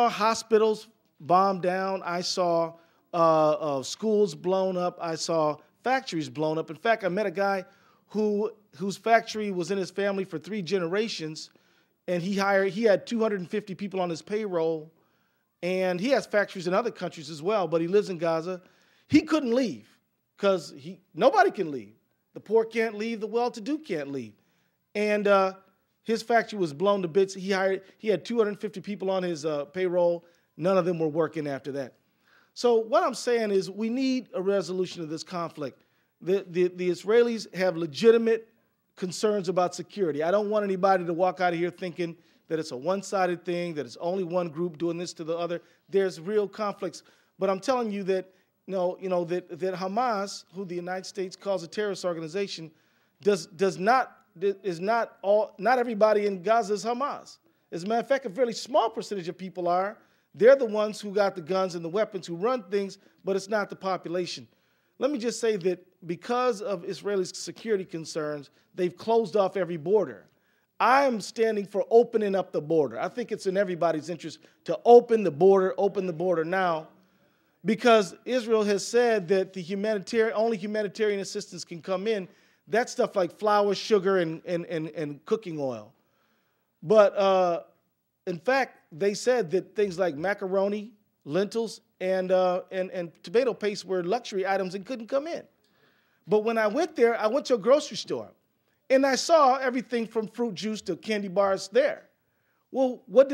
hospitals bombed down. I saw schools blown up. I saw factories blown up. In fact, I met a guy whose factory was in his family for 3 generations, and he had 250 people on his payroll, and he has factories in other countries as well, but he lives in Gaza. He couldn't leave because nobody can leave. The poor can't leave. The well-to-do can't leave. And his factory was blown to bits. He had 250 people on his payroll. None of them were working after that. So what I'm saying is we need a resolution of this conflict. The Israelis have legitimate concerns about security. I don't want anybody to walk out of here thinking that it's a one-sided thing, that it's only one group doing this to the other. There's real conflicts. But I'm telling you that that Hamas, who the United States calls a terrorist organization, not everybody in Gaza is Hamas. As a matter of fact, a fairly small percentage of people are. They're the ones who got the guns and the weapons, who run things, but it's not the population. Let me just say that because of Israelis' security concerns, they've closed off every border. I am standing for opening up the border. I think it's in everybody's interest to open the border now, because Israel has said that only humanitarian assistance can come in. That's stuff like flour, sugar, and cooking oil. But in fact, they said that things like macaroni, lentils, and tomato paste were luxury items and couldn't come in. But when I went there, I went to a grocery store, and I saw everything from fruit juice to candy bars there. Well, how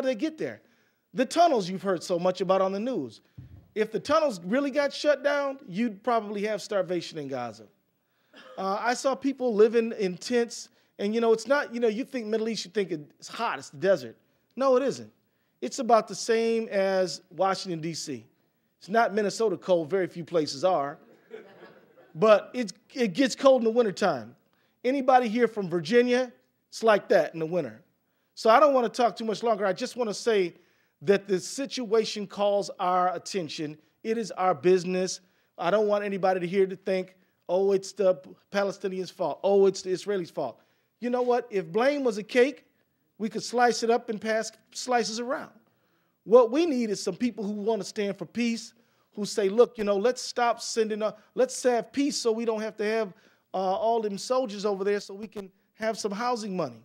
did I get there? The tunnels you've heard so much about on the news. If the tunnels really got shut down, you'd probably have starvation in Gaza. I saw people living in tents, and it's not, you think Middle East, you think it's hot, it's the desert. No, it isn't. It's about the same as Washington, D.C. It's not Minnesota cold, very few places are, but it gets cold in the wintertime. Anybody here from Virginia, it's like that in the winter. So I don't want to talk too much longer. I just want to say that the situation calls our attention. It is our business. I don't want anybody to think, oh, it's the Palestinians' fault. Oh, it's the Israelis' fault. You know what? If blame was a cake, we could slice it up and pass slices around. What we need is some people who want to stand for peace, who say, look, let's stop let's have peace so we don't have to have all them soldiers over there so we can have some housing money,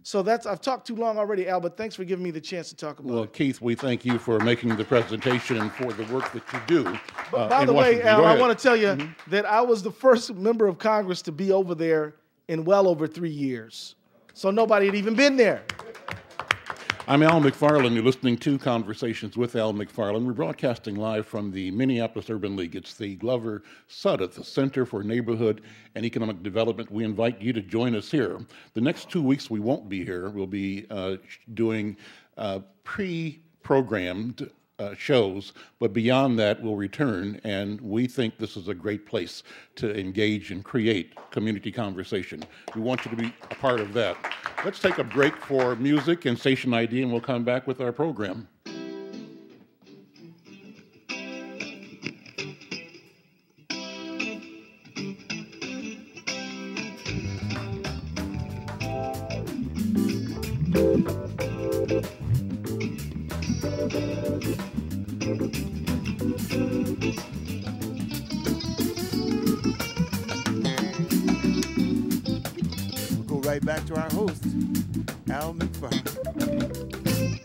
So I've talked too long already, Al, but thanks for giving me the chance to talk about it. Well, Keith, we thank you for making the presentation and for the work that you do. By the way, Al, I want to tell you that I was the first member of Congress to be over there in well over 3 years. So nobody had even been there. I'm Al McFarlane. You're listening to Conversations with Al McFarlane. We're broadcasting live from the Minneapolis Urban League. It's the Glover Sudduth, the Center for Neighborhood and Economic Development. We invite you to join us here. The next 2 weeks we won't be here. We'll be doing pre-programmed shows, but beyond that we'll return, and we think this is a great place to engage and create community conversation. We want you to be a part of that. Let's take a break for music and station ID, and we'll come back with our program. Right back to our host, Al McFarlane.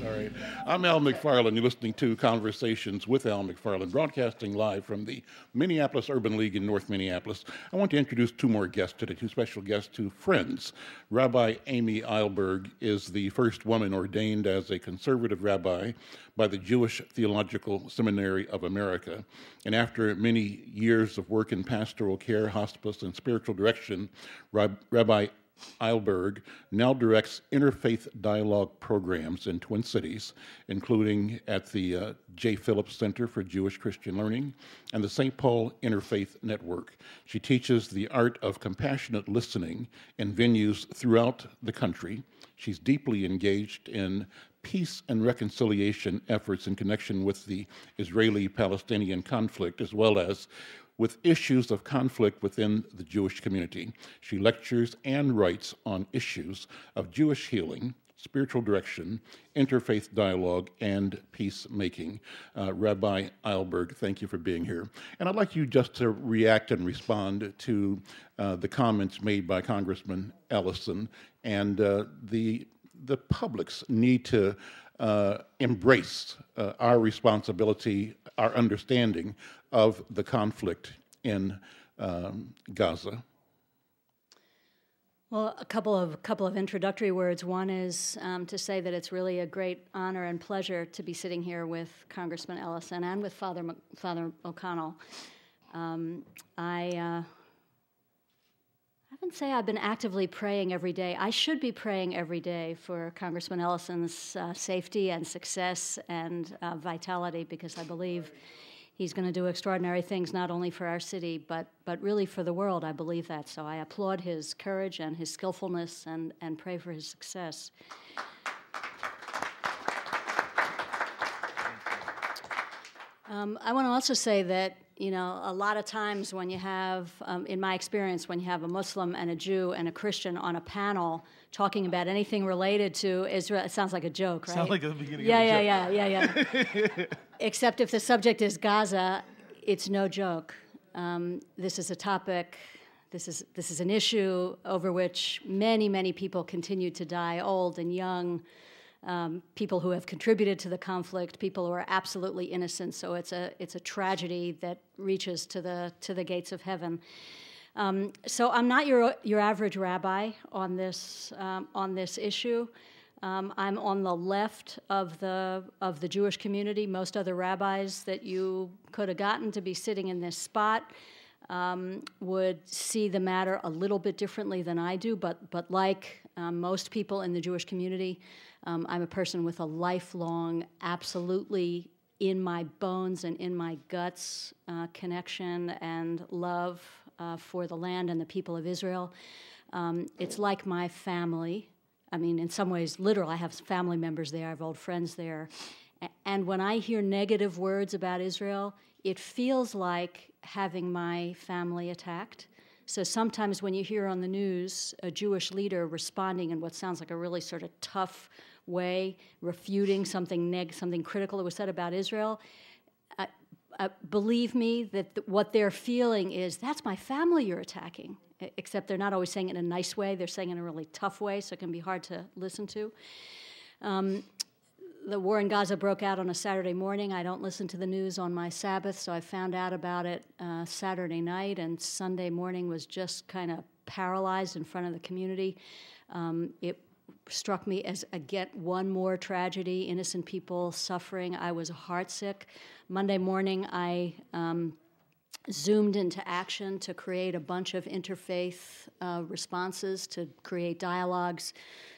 All right. I'm Al McFarlane. You're listening to Conversations with Al McFarlane, broadcasting live from the Minneapolis Urban League in North Minneapolis. I want to introduce 2 more guests today, 2 special guests, 2 friends. Rabbi Amy Eilberg is the first woman ordained as a conservative rabbi by the Jewish Theological Seminary of America. And after many years of work in pastoral care, hospice, and spiritual direction, Rabbi Eilberg now directs interfaith dialogue programs in Twin Cities, including at the J. Phillips Center for Jewish Christian Learning and the St. Paul Interfaith Network. She teaches the art of compassionate listening in venues throughout the country. She's deeply engaged in peace and reconciliation efforts in connection with the Israeli-Palestinian conflict, as well as with issues of conflict within the Jewish community. She lectures and writes on issues of Jewish healing, spiritual direction, interfaith dialogue, and peacemaking. Rabbi Eilberg, thank you for being here. And I'd like you just to react and respond to the comments made by Congressman Ellison, and the public's need to embrace our responsibility, our understanding of the conflict in Gaza. Well, a couple of introductory words. One is to say that it's really a great honor and pleasure to be sitting here with Congressman Ellison and with Father O'Connell. I wouldn't say I've been actively praying every day. I should be praying every day for Congressman Ellison's safety and success and vitality, because I believe he's going to do extraordinary things, not only for our city, but really for the world. I believe that. So I applaud his courage and his skillfulness and pray for his success. I want to also say that, you know, a lot of times when you have, in my experience, when you have a Muslim and a Jew and a Christian on a panel talking about anything related to Israel, it sounds like a joke, right? Sounds like the beginning of a joke. Yeah. Except if the subject is Gaza, it's no joke. This is a topic, this is an issue over which many, many people continue to die, old and young, people who have contributed to the conflict, people who are absolutely innocent. So it's a tragedy that reaches to the gates of heaven. So I'm not your average rabbi on this issue. I'm on the left of the Jewish community. Most other rabbis that you could have gotten to be sitting in this spot would see the matter a little bit differently than I do. But like most people in the Jewish community, I'm a person with a lifelong, absolutely in my bones and in my guts connection and love for the land and the people of Israel. It's like my family. I mean, in some ways, literally, I have family members there. I have old friends there. And when I hear negative words about Israel, it feels like having my family attacked. So sometimes when you hear on the news a Jewish leader responding in what sounds like a really sort of tough way, refuting something critical that was said about Israel, believe me that what they're feeling is, that's my family you're attacking. Except they're not always saying it in a nice way. They're saying it in a really tough way, so it can be hard to listen to. The war in Gaza broke out on a Saturday morning. I don't listen to the news on my Sabbath, so I found out about it Saturday night, and Sunday morning was just kind of paralyzed in front of the community. It struck me as, again, one more tragedy, innocent people suffering. I was heartsick. Monday morning, I zoomed into action to create a bunch of interfaith responses, to create dialogues,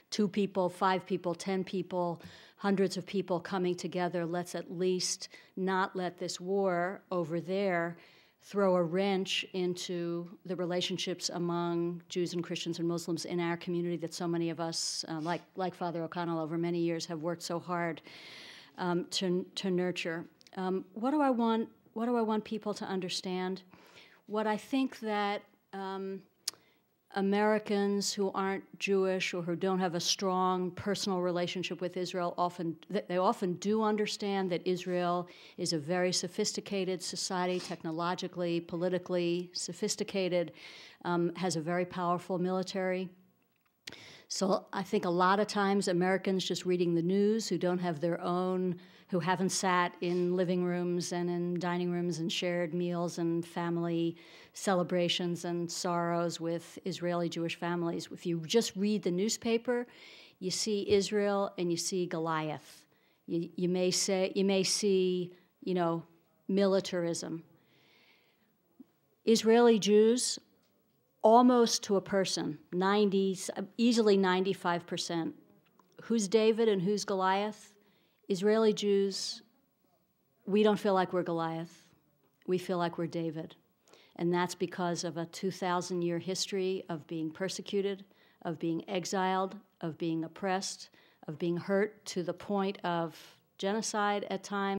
2 people, 5 people, 10 people, hundreds of people coming together. Let's at least not let this war over there throw a wrench into the relationships among Jews and Christians and Muslims in our community that so many of us, like Father O'Connell over many years, have worked so hard to nurture. What do I want people to understand? What I think that Americans who aren't Jewish or who don't have a strong personal relationship with Israel often do understand that Israel is a very sophisticated society, technologically, politically sophisticated, has a very powerful military. So I think a lot of times Americans just reading the news who don't have their own, who haven't sat in living rooms and in dining rooms and shared meals and family celebrations and sorrows with Israeli Jewish families. If you just read the newspaper, you see Israel and you see Goliath. You may see, militarism. Israeli Jews, almost to a person, easily 95%. Who's David and who's Goliath? Israeli Jews, we don't feel like we're Goliath. We feel like we're David. And that's because of a 2,000-year history of being persecuted, of being exiled, of being oppressed, of being hurt to the point of genocide at times.